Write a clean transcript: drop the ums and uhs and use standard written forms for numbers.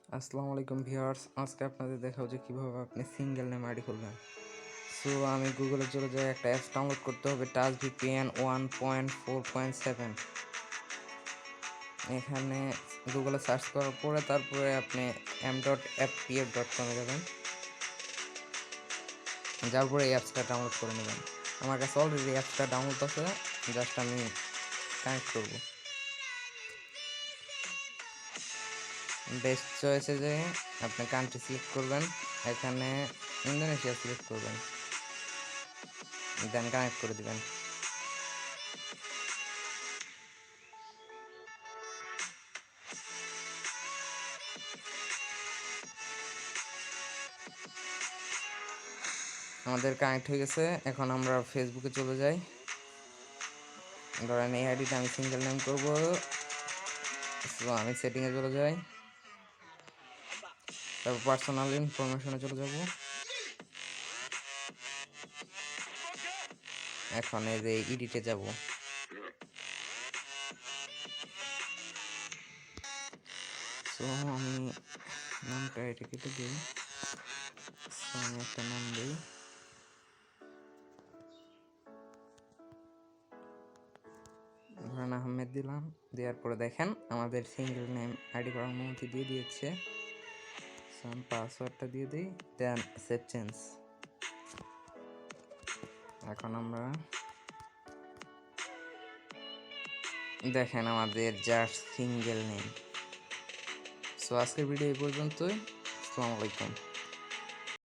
আসসালামু আলাইকুম ভিউয়ার্স, আজকে আপনাদের দেখাবো যে কীভাবে আপনি সিঙ্গেল নেম আইডি খুলবেন। সো আমি গুগলে চলে যাই, একটা অ্যাপস ডাউনলোড করতে হবে, টাচ ভিপিএন 1.4.7। এখানে গুগলে সার্চ করার পরে তারপরে আপনি m.fpf.com-এ যাবেন, যার পরে এই অ্যাপসটা ডাউনলোড করে নেবেন। আমার কাছে অলরেডি অ্যাপসটা ডাউনলোড আছে, জাস্ট আমি কানেক্ট করব। বেস্ট চয়েসে যে আপনি কান্ট্রি সিলেক্ট করবেন, এখানে ইন্দোনেশিয়া সিলেক্ট করবেন, দেন কানেক্ট করে দিবেন। আমাদের কানেক্ট হয়ে গেছে। এখন আমরা ফেসবুকে চলে যাই। ধরেন এই আইডিটা আমি সিঙ্গেল নেম করব, সো আমি সেটিংয়ে চলে যাই, তারপর পার্সোনাল ইনফরমেশনে চলে যাব। এখন এই যে এডিটে যাব, সো আমি নামটা এটা কেটে দিই। সো আমি একটা নাম দিই, ধরেন আহমেদ দিলাম। দেওয়ার পরে দেখেন আমাদের সিঙ্গেল নেম আইডি করার অনুমতি দিয়ে দিয়েছে। সো আমি পাসওয়ার্ডটা দিয়ে দিই, দেন সেভ চেঞ্জ। এখন আমরা দেখেন আমাদের জাস্ট সিঙ্গেল নেম। সো আজকের ভিডিও এই পর্যন্তই। আসসালামু আলাইকুম।